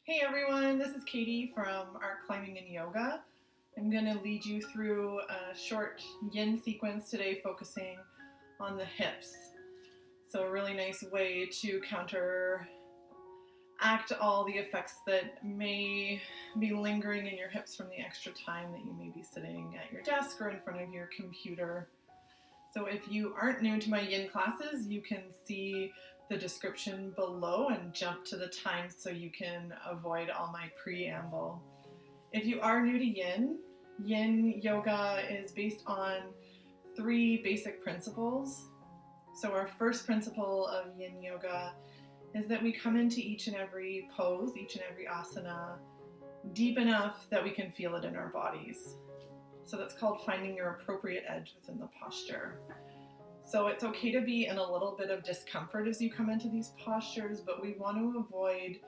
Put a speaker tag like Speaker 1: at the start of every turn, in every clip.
Speaker 1: Hey everyone, this is Katie from Art Climbing and Yoga. I'm going to lead you through a short yin sequence today focusing on the hips. So a really nice way to counteract all the effects that may be lingering in your hips from the extra time that you may be sitting at your desk or in front of your computer. So if you aren't new to my yin classes, you can see the description below and jump to the time so you can avoid all my preamble. If you are new to Yin Yoga is based on 3 basic principles. So our first principle of Yin Yoga is that we come into each and every pose, each and every asana, deep enough that we can feel it in our bodies. So that's called finding your appropriate edge within the posture. So it's okay to be in a little bit of discomfort as you come into these postures, but we want to avoid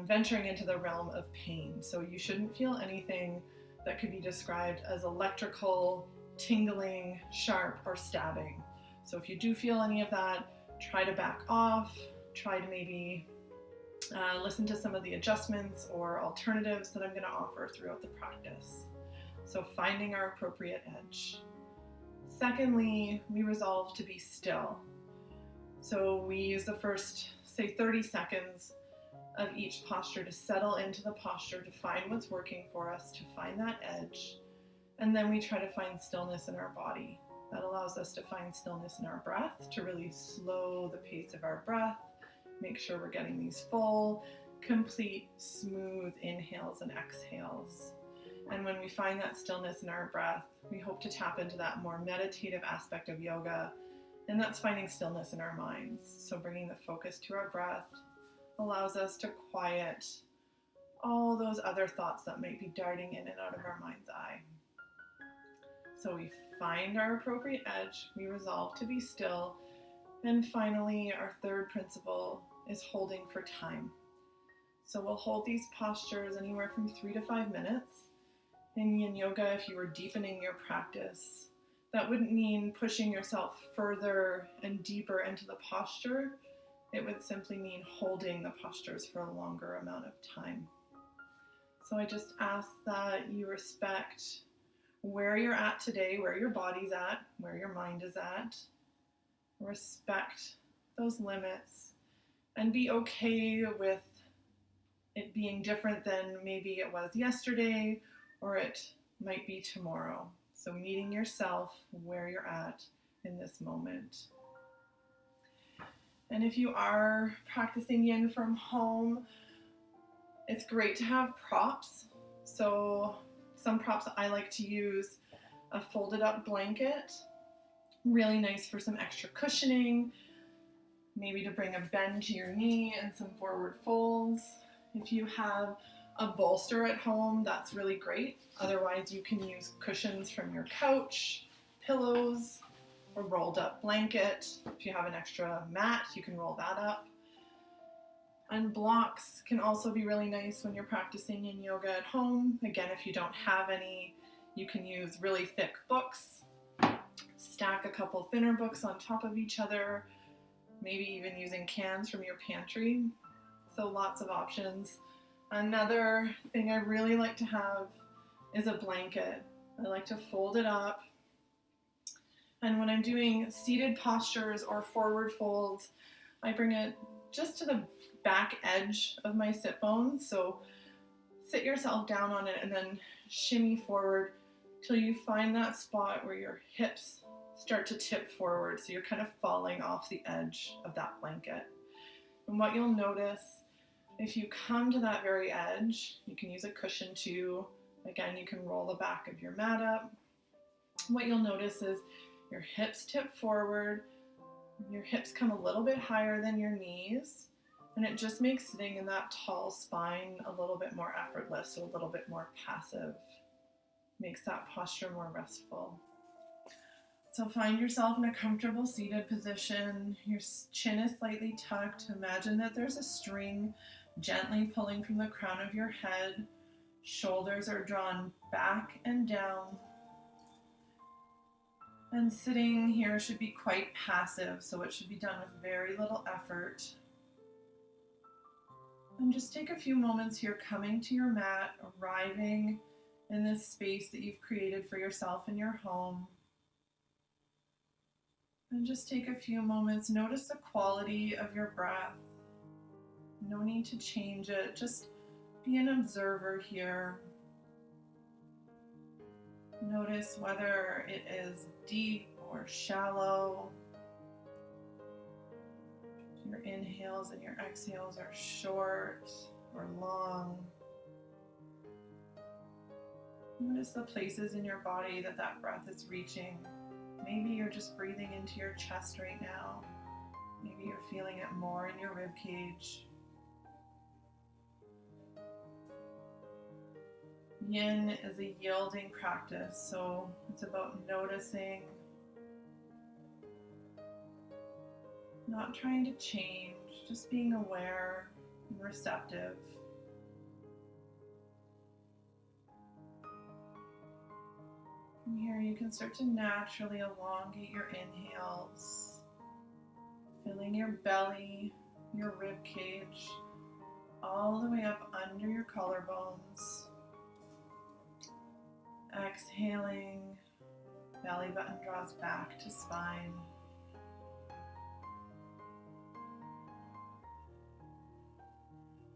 Speaker 1: venturing into the realm of pain. So you shouldn't feel anything that could be described as electrical, tingling, sharp, or stabbing. So if you do feel any of that, try to back off, try to maybe listen to some of the adjustments or alternatives that I'm going to offer throughout the practice. So finding our appropriate edge. Secondly, we resolve to be still. So we use the first, say, 30 seconds of each posture to settle into the posture, to find what's working for us, to find that edge. And then we try to find stillness in our body. That allows us to find stillness in our breath, to really slow the pace of our breath, make sure we're getting these full, complete, smooth inhales and exhales. And when we find that stillness in our breath, we hope to tap into that more meditative aspect of yoga, and that's finding stillness in our minds. So bringing the focus to our breath allows us to quiet all those other thoughts that might be darting in and out of our mind's eye. So we find our appropriate edge, we resolve to be still, and finally, our third principle is holding for time. So we'll hold these postures anywhere from 3 to 5 minutes. In Yin Yoga, if you were deepening your practice, that wouldn't mean pushing yourself further and deeper into the posture. It would simply mean holding the postures for a longer amount of time. So I just ask that you respect where you're at today, where your body's at, where your mind is at. Respect those limits and be okay with it being different than maybe it was yesterday or it might be tomorrow. So meeting yourself where you're at in this moment. And if you are practicing yin from home, it's great to have props. So some props I like to use a folded up blanket, really nice for some extra cushioning, maybe to bring a bend to your knee and some forward folds. If you have a bolster at home, that's really great. Otherwise, you can use cushions from your couch, pillows, or rolled up blanket. If you have an extra mat, you can roll that up. And blocks can also be really nice when you're practicing Yin Yoga at home. Again, if you don't have any, you can use really thick books, stack a couple thinner books on top of each other, maybe even using cans from your pantry. So lots of options. Another thing I really like to have is a blanket. I like to fold it up. And when I'm doing seated postures or forward folds, I bring it just to the back edge of my sit bones. So sit yourself down on it and then shimmy forward till you find that spot where your hips start to tip forward. So you're kind of falling off the edge of that blanket. And what you'll notice, if you come to that very edge, you can use a cushion too. Again, you can roll the back of your mat up. What you'll notice is your hips tip forward, your hips come a little bit higher than your knees, and it just makes sitting in that tall spine a little bit more effortless, so a little bit more passive. Makes that posture more restful. So find yourself in a comfortable seated position. Your chin is slightly tucked. Imagine that there's a string gently pulling from the crown of your head. Shoulders are drawn back and down. And sitting here should be quite passive, so it should be done with very little effort. And just take a few moments here coming to your mat, arriving in this space that you've created for yourself in your home. And just take a few moments, notice the quality of your breath. No need to change it, just be an observer here. Notice whether it is deep or shallow. Your inhales and your exhales are short or long. Notice the places in your body that that breath is reaching. Maybe you're just breathing into your chest right now. Maybe you're feeling it more in your rib cage. Yin is a yielding practice, so it's about noticing, not trying to change, just being aware and receptive. From here, you can start to naturally elongate your inhales, filling your belly, your rib cage, all the way up under your collarbones. Exhaling, belly button draws back to spine.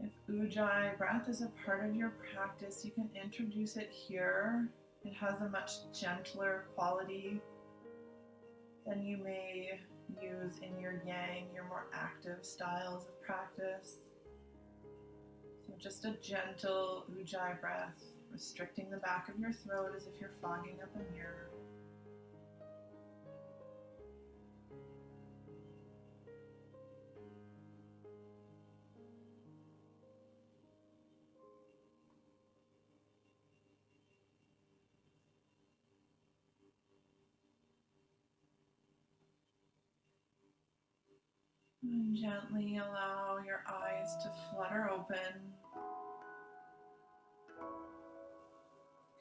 Speaker 1: If Ujjayi breath is a part of your practice, you can introduce it here. It has a much gentler quality than you may use in your Yang, your more active styles of practice. So just a gentle Ujjayi breath, restricting the back of your throat as if you're fogging up a mirror. And gently allow your eyes to flutter open.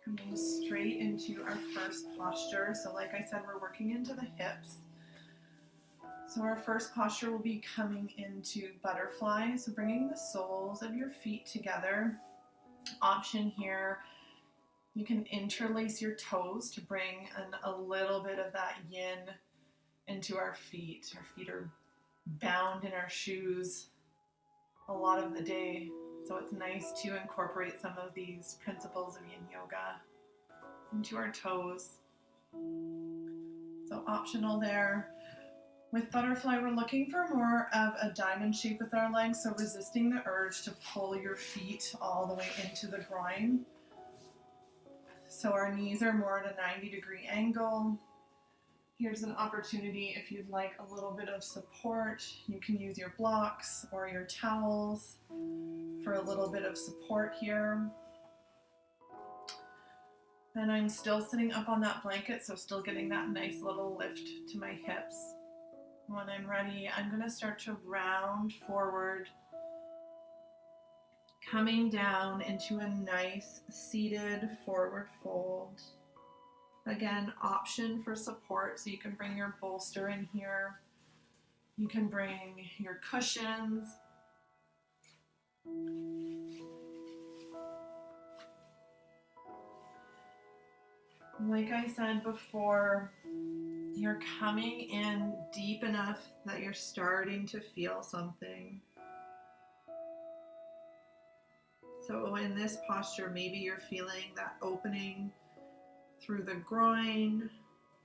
Speaker 1: Coming straight into our first posture. So like I said, we're working into the hips. So our first posture will be coming into butterfly. So bringing the soles of your feet together. Option here, you can interlace your toes to bring a little bit of that yin into our feet. Our feet are bound in our shoes a lot of the day. So it's nice to incorporate some of these principles of Yin Yoga into our toes. So optional there. With butterfly, we're looking for more of a diamond shape with our legs, so resisting the urge to pull your feet all the way into the groin. So our knees are more at a 90-degree angle. Here's an opportunity if you'd like a little bit of support. You can use your blocks or your towels for a little bit of support here. And I'm still sitting up on that blanket, so still getting that nice little lift to my hips. When I'm ready, I'm going to start to round forward, coming down into a nice seated forward fold. Again, option for support, so you can bring your bolster in here. You can bring your cushions. Like I said before, you're coming in deep enough that you're starting to feel something. So in this posture, maybe you're feeling that opening through the groin.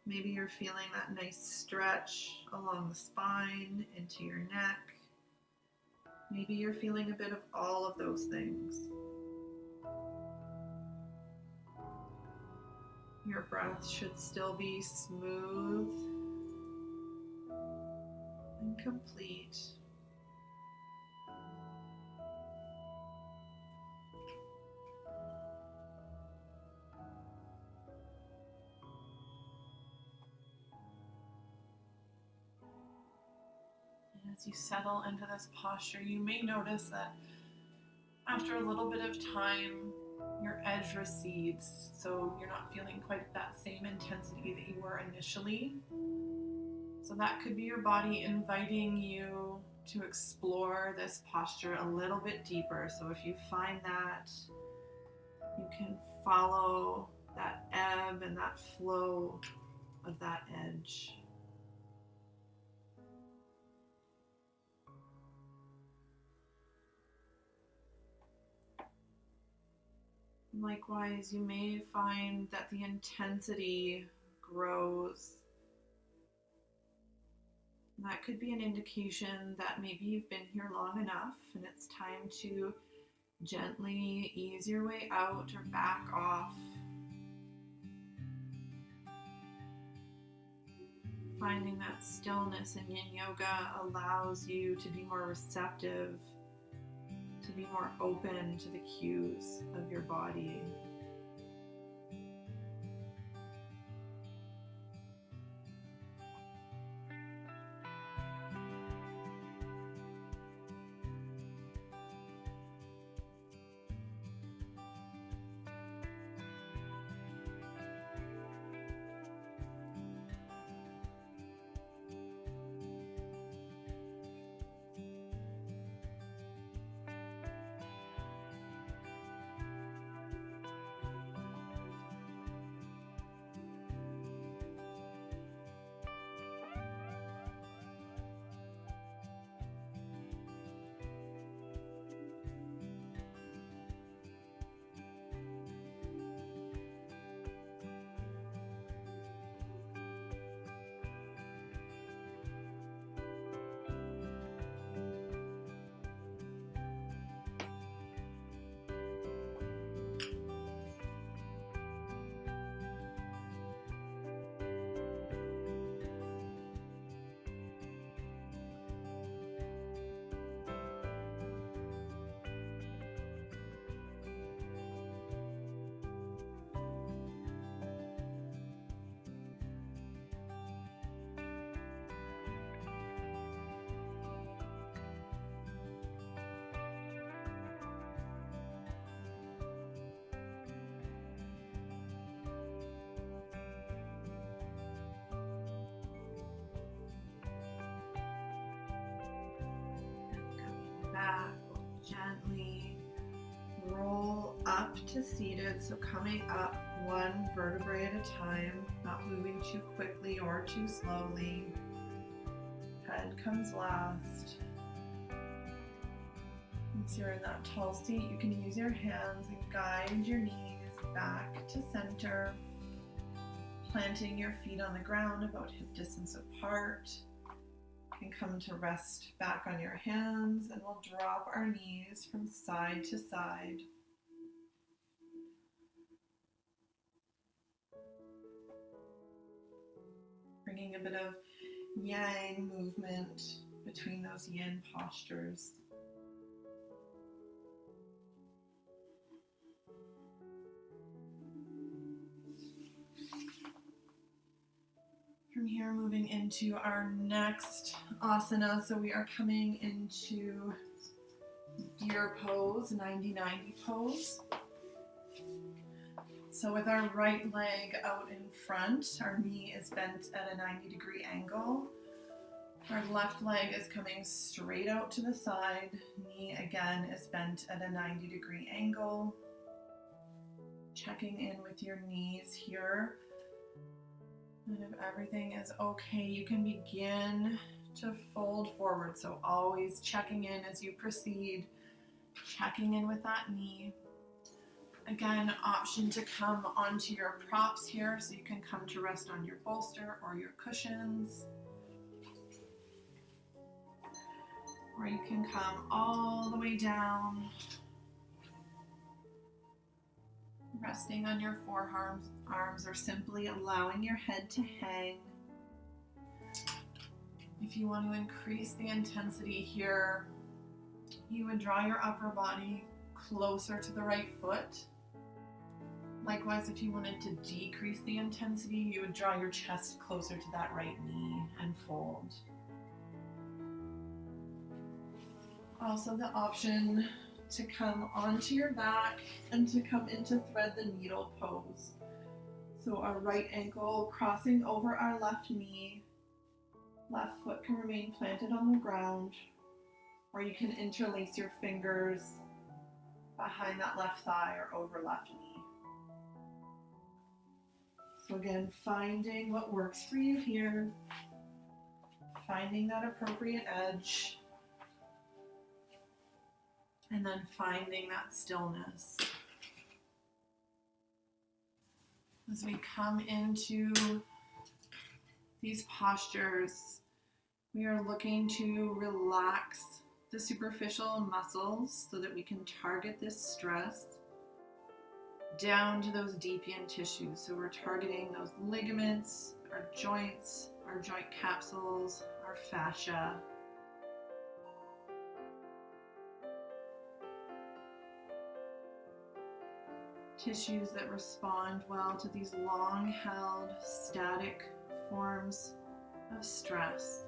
Speaker 1: Maybe you're feeling that nice stretch along the spine into your neck. Maybe you're feeling a bit of all of those things. Your breath should still be smooth and complete. And as you settle into this posture, you may notice that after a little bit of time, your edge recedes, so you're not feeling quite that same intensity that you were initially. So that could be your body inviting you to explore this posture a little bit deeper. So if you find that, you can follow that ebb and that flow of that edge. Likewise, you may find that the intensity grows. That could be an indication that maybe you've been here long enough and it's time to gently ease your way out or back off. Finding that stillness in Yin Yoga allows you to be more receptive, to be more open to the cues of your body. Back, gently roll up to seated. So coming up one vertebrae at a time, not moving too quickly or too slowly. Head comes last. Once you're in that tall seat, you can use your hands and guide your knees back to center, planting your feet on the ground about hip distance apart. You can come to rest back on your hands, and we'll drop our knees from side to side. Bringing a bit of yang movement between those yin postures. From here, moving into our next asana. So we are coming into deer pose, 90-90 pose. So with our right leg out in front, our knee is bent at a 90-degree angle. Our left leg is coming straight out to the side. Knee again is bent at a 90-degree angle. Checking in with your knees here. And if everything is okay, you can begin to fold forward. So always checking in as you proceed, checking in with that knee. Again, option to come onto your props here, so you can come to rest on your bolster or your cushions. Or you can come all the way down, resting on your forearms, or simply allowing your head to hang. If you want to increase the intensity here, you would draw your upper body closer to the right foot. Likewise, if you wanted to decrease the intensity, you would draw your chest closer to that right knee and fold. Also the option to come onto your back and to come into thread the needle pose. So our right ankle crossing over our left knee, left foot can remain planted on the ground. or you can interlace your fingers behind that left thigh or over left knee. So again, finding what works for you here, finding that appropriate edge, and then finding that stillness. As we come into these postures, we are looking to relax the superficial muscles so that we can target this stress down to those deep yin tissues. So we're targeting those ligaments, our joints, our joint capsules, our fascia. Tissues that respond well to these long-held, static forms of stress.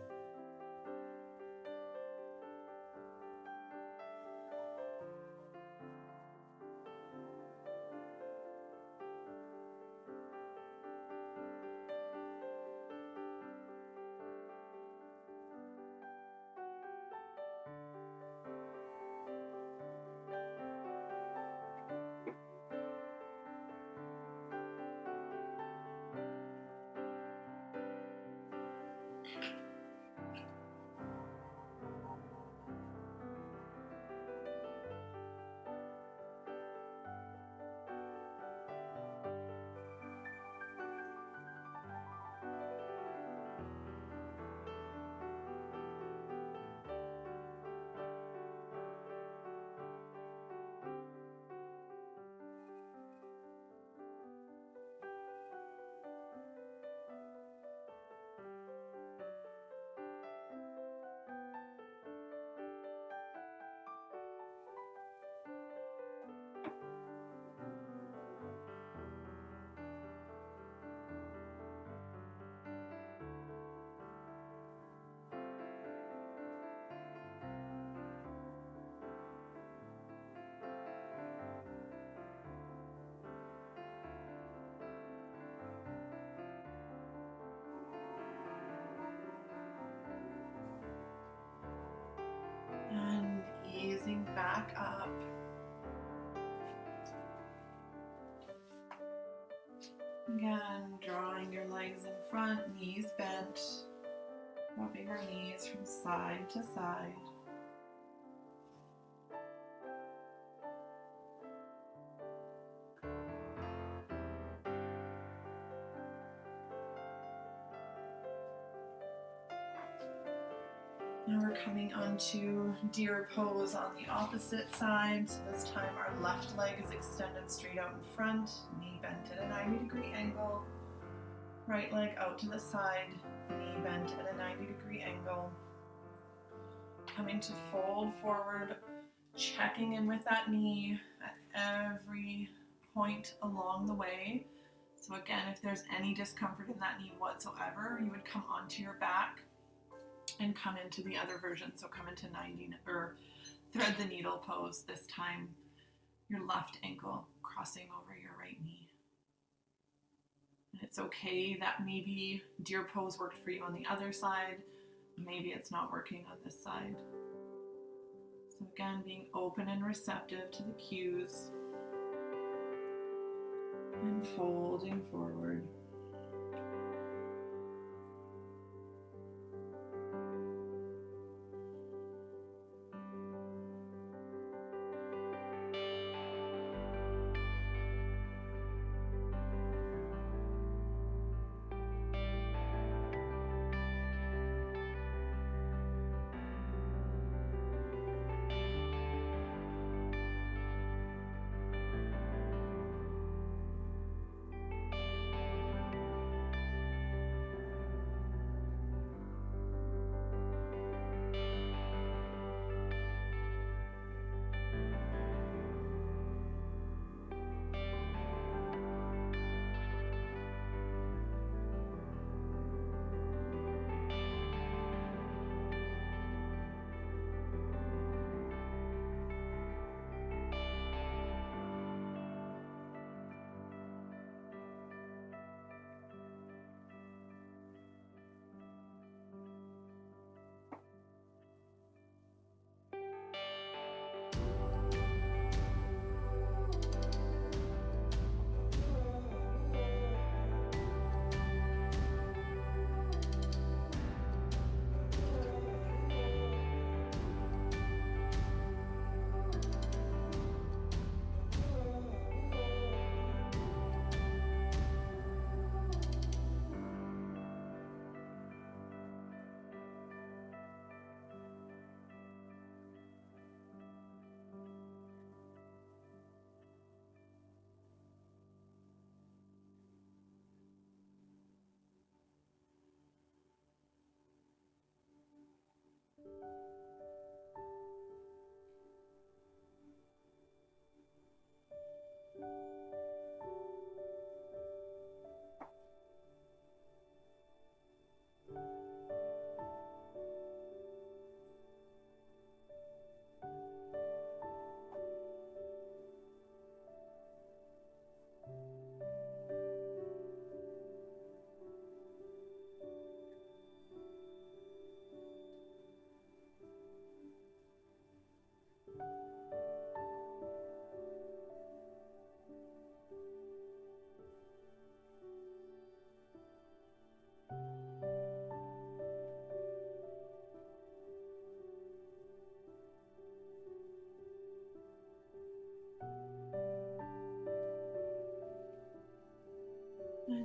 Speaker 1: And easing back up. Again, drawing your legs in front, knees bent, rubbing our knees from side to side. Now we're coming onto deer pose on the opposite side. So this time our left leg is extended straight out in front, knee bent at a 90-degree angle. Right leg out to the side, knee bent at a 90-degree angle. Coming to fold forward, checking in with that knee at every point along the way. So again, if there's any discomfort in that knee whatsoever, you would come onto your back and come into the other version. So come into 90 or thread the needle pose. This time, your left ankle crossing over your right knee. And it's okay that maybe deer pose worked for you on the other side. Maybe it's not working on this side. So again, being open and receptive to the cues and folding forward.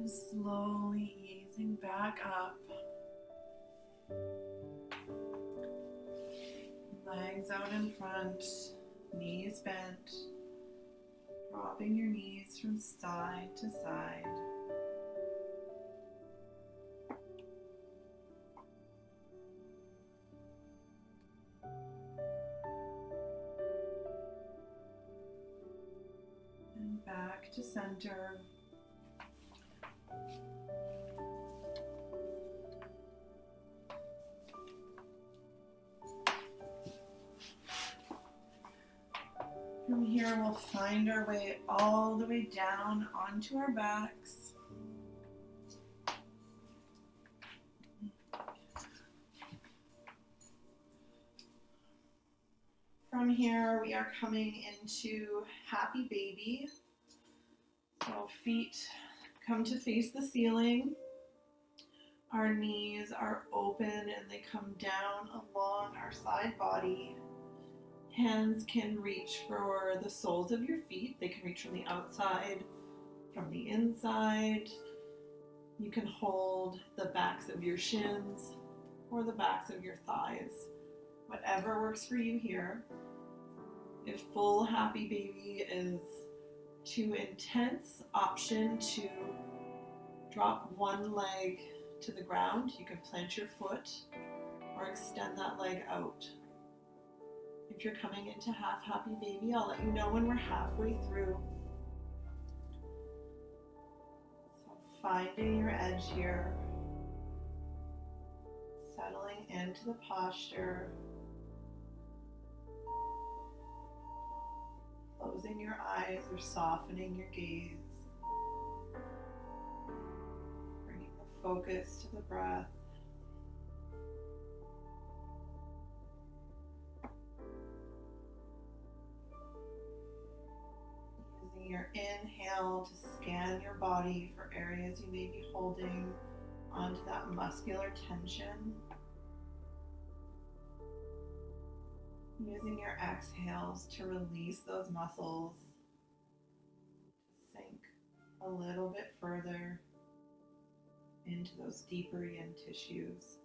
Speaker 1: And slowly easing back up. Legs out in front, knees bent, dropping your knees from side to side. And back to center. From here, we'll find our way all the way down onto our backs. From here, we are coming into Happy Baby. So feet come to face the ceiling. Our knees are open and they come down along our side body. Hands can reach for the soles of your feet. They can reach from the outside, from the inside. You can hold the backs of your shins or the backs of your thighs. Whatever works for you here. If full Happy Baby is too intense, option to drop one leg to the ground. You can plant your foot or extend that leg out. If you're coming into half Happy Baby, I'll let you know when we're halfway through. So finding your edge here, settling into the posture, closing your eyes or softening your gaze, bringing the focus to the breath. Your inhale to scan your body for areas you may be holding onto that muscular tension. Using your exhales to release those muscles, sink a little bit further into those deeper yin tissues.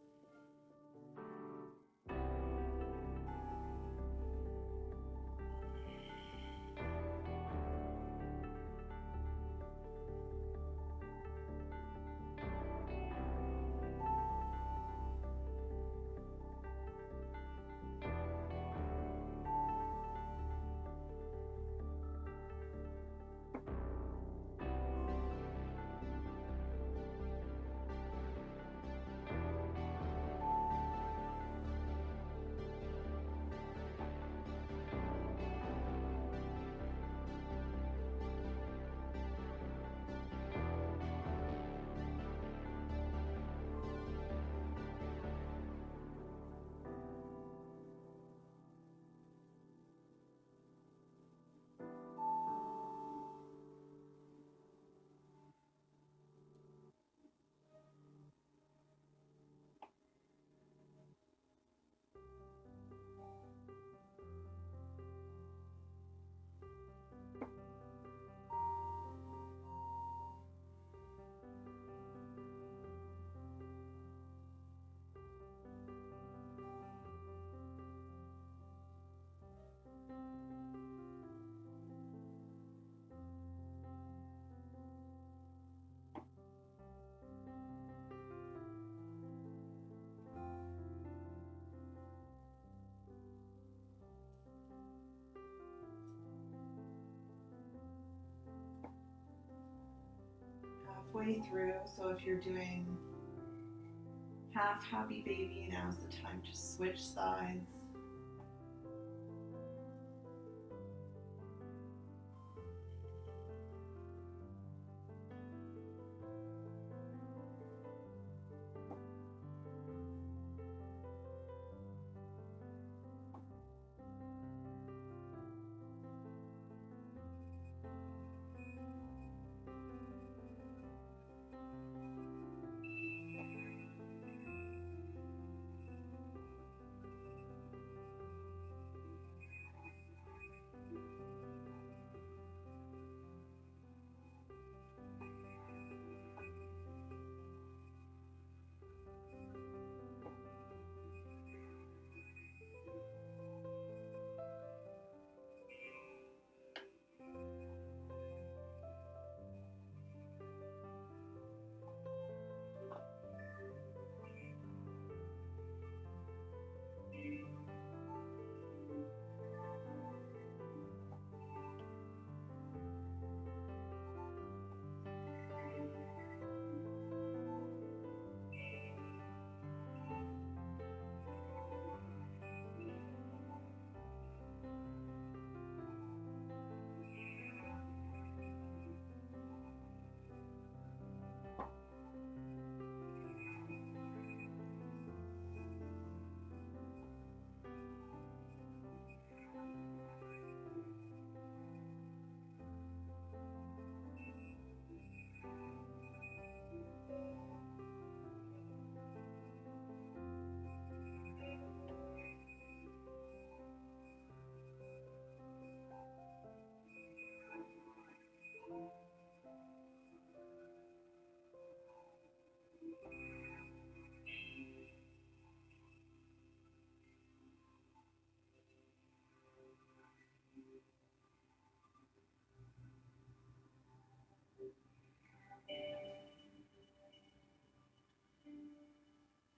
Speaker 1: Halfway through, so if you're doing half Happy Baby, now's the time to switch sides.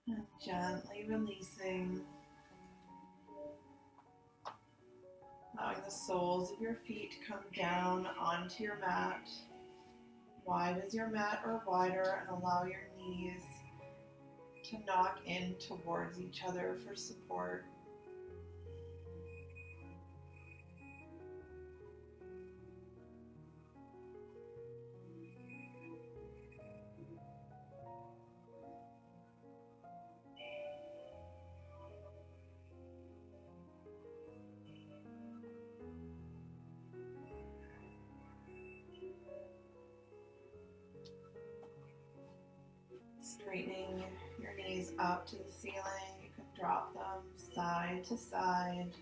Speaker 1: And gently releasing, allowing the soles of your feet to come down onto your mat. Wide as your mat or wider, and allow your knees to knock in towards each other for support. Straightening your knees up to the ceiling. You can drop them side to side.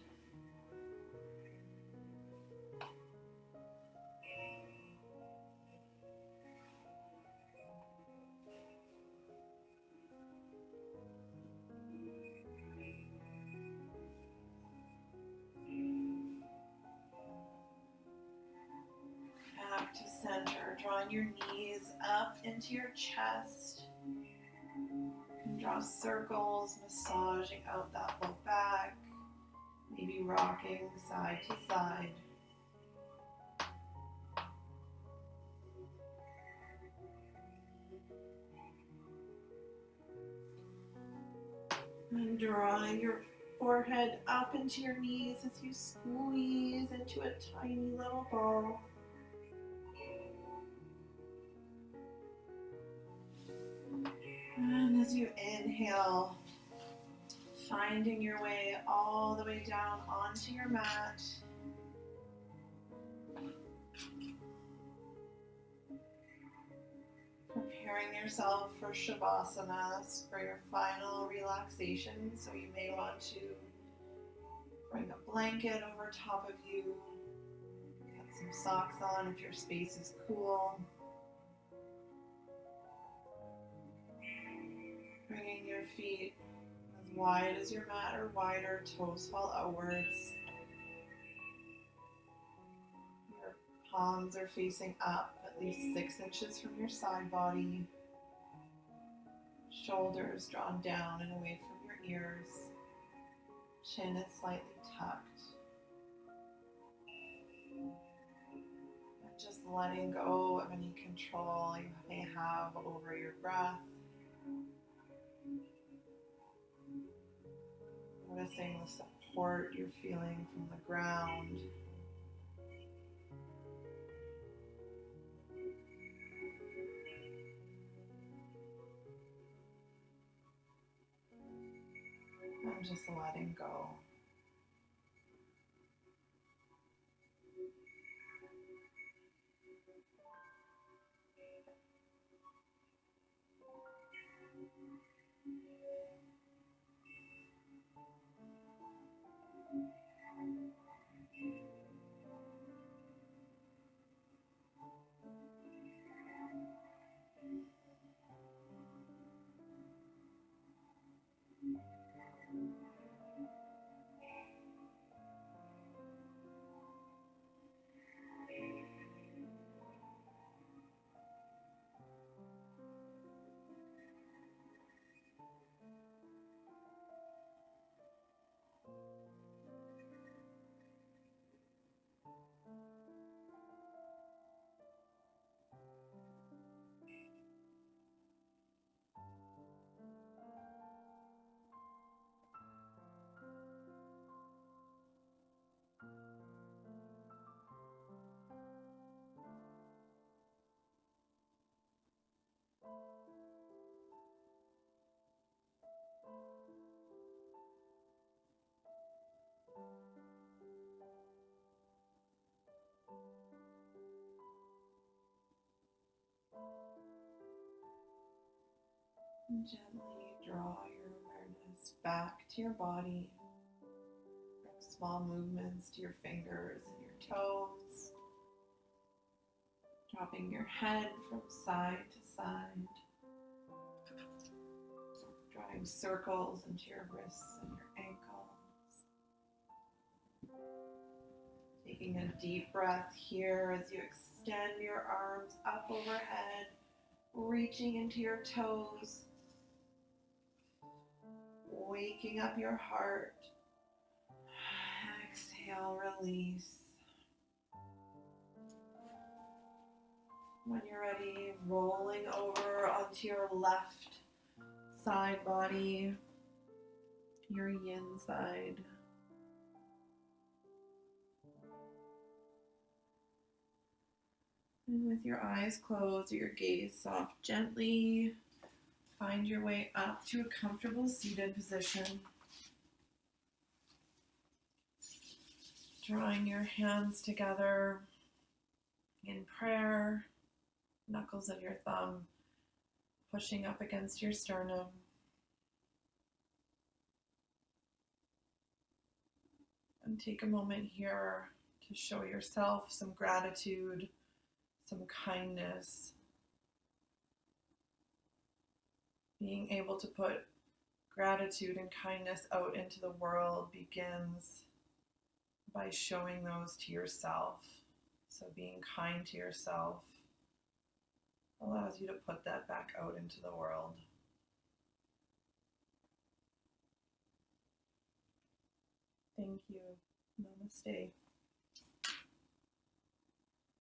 Speaker 1: Back to center, drawing your knees up into your chest. You can draw circles, massaging out that low back, maybe rocking side to side. And drawing your forehead up into your knees as you squeeze into a tiny little ball. And as you inhale, finding your way all the way down onto your mat. Preparing yourself for Shavasana, for your final relaxation. So you may want to bring a blanket over top of you, get some socks on if your space is cool. Bringing your feet as wide as your mat or wider, toes fall outwards. Your palms are facing up at least 6 inches from your side body. Shoulders drawn down and away from your ears. Chin is slightly tucked. And just letting go of any control you may have over your breath. Noticing the support you're feeling from the ground. I'm just letting go. And gently draw your awareness back to your body. Bring small movements to your fingers and your toes. Dropping your head from side to side. Drawing circles into your wrists and your ankles. Taking a deep breath here as you extend your arms up overhead, reaching into your toes, waking up your heart. Exhale, release. When you're ready, rolling over onto your left side body, your yin side. And with your eyes closed or your gaze soft, gently find your way up to a comfortable seated position. Drawing your hands together in prayer, knuckles of your thumb pushing up against your sternum. And take a moment here to show yourself some gratitude, some kindness. Being able to put gratitude and kindness out into the world begins by showing those to yourself. So being kind to yourself allows you to put that back out into the world. Thank you. Namaste.